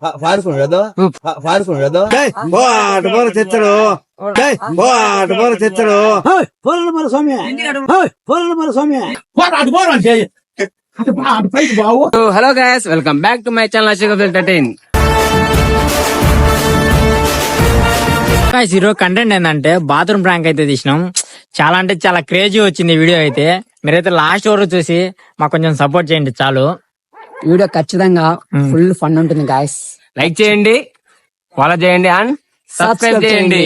పాడుకున్నాడు తెచ్చడు తెచ్చడు మన స్వామి మన స్వామి. Hello guys, welcome back to my channel Ashok entertain. ఈరోజు కంటెంట్ ఏంటంటే బాత్రూమ్ ప్రాంక్ అయితే తీసినాం. చాలా అంటే చాలా క్రేజీ వచ్చింది వీడియో అయితే. మీరైతే లాస్ట్ వరకు చూసి మాకు కొంచెం సపోర్ట్ చేయండి చాలు. వీడియో ఖచ్చితంగా ఫుల్ ఫన్ ఉంటుంది గాయస్. లైక్ చేయండి, ఫాలో చేయండి అండ్ సబ్స్క్రైబ్ చేయండి.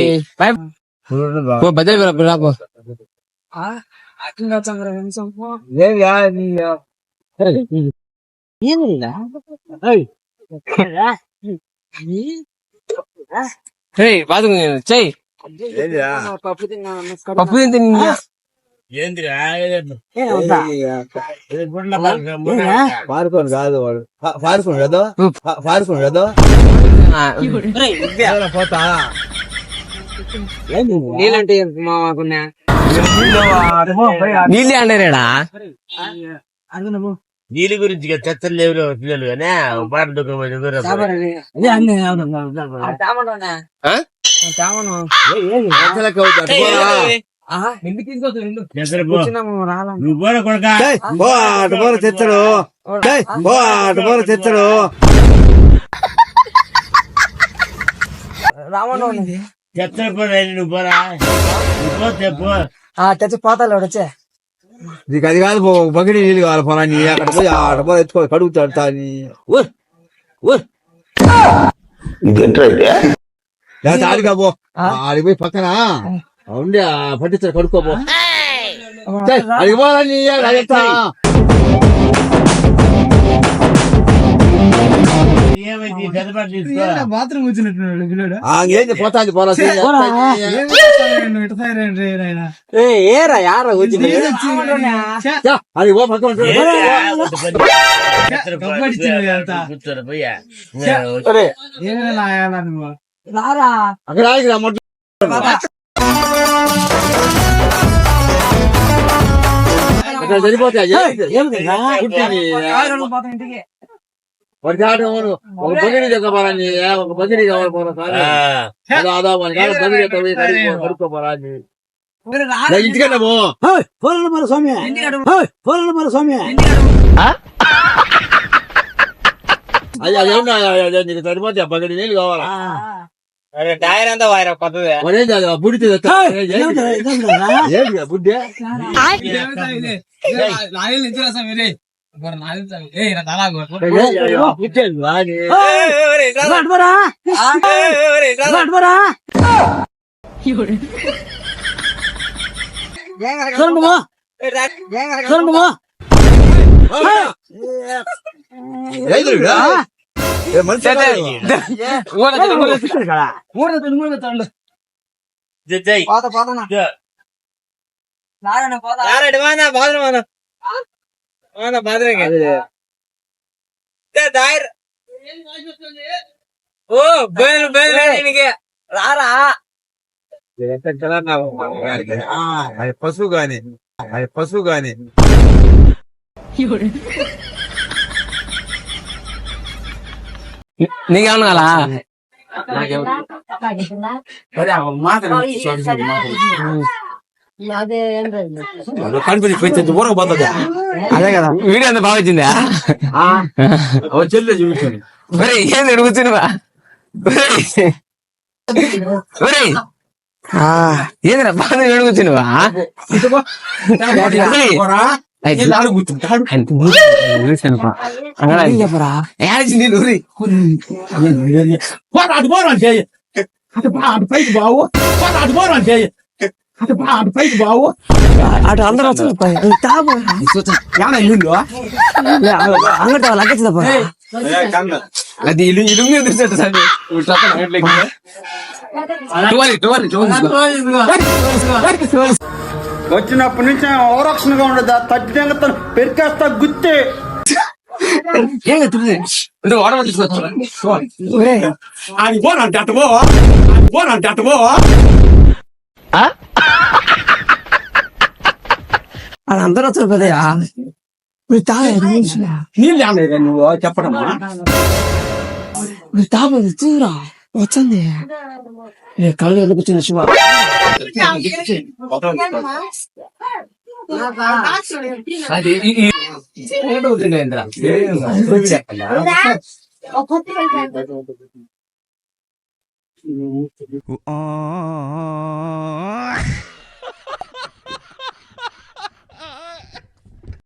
చెయ్యి పప్పు పాడుకోను కాదు వాడు పాడుకున్నాడు పోతా నీళ్ళంటే మాకున్నా నీళ్ళే అంటారేడా. నీళ్ళ గురించి చర్చలు లేవు పిల్లలు కానీ తెచ్చడు తెచ్చడు నువ్వు పోరా తెచ్చి పోతాడు వచ్చే. నీకు అది కాదు, బకెట్ నీళ్ళు కావాలి పోరా. నీ అక్కడ పోయి ఆడ పోయి ఎత్తుకో కడుగుతాడు. ఆడిగా పో, ఆడికి పోయి పక్కన ఉండి పట్టించారు కడుక్కోపో. అడిగి పోరా నీ బాత్రూమ్ వచ్చినట్టు పోతాంది పోరా. ఏరా యారా వచ్చింది అడిగి పో పక్కన అక్కడ ఆగిరా మొట్ట సరిపోతాయి. ఒక బగిరి చెప్పరా, ఒక బగిరి కావాలి పోరా. కడుక్కోపోరా ఇంటికన్నా మన స్వామి మన స్వామి. అదే నీకు సరిపోతే బగిరి నీళ్ళు కావాలా. టైర్ అంతా వాయిరా కొత్తది బుడి బుడ్డే రారా పశువు గాని పశువు గాని నీకేమన్నా అలా అదే కదా వీడియో అంత బాగా వచ్చిందా. చెల్లె చూపించాను ఏంది కూర్చునివా ఏందిరా బాగా కూర్చునివా అటు అందరూ అంగట లగ్గచ్చిందప్ప. అది ఇల్లు వచ్చినప్పటి నుంచి అవరక్షణగా ఉండదు. తగ్గితే పెరికేస్తా గుత్తే అందరూ వచ్చారు పెద్దయా. నీళ్ళు నువ్వు చెప్పడమ్మా. తాపదు చూరా వచ్చింది కళ్ళు ఎదుగుతున్న శివ ఆ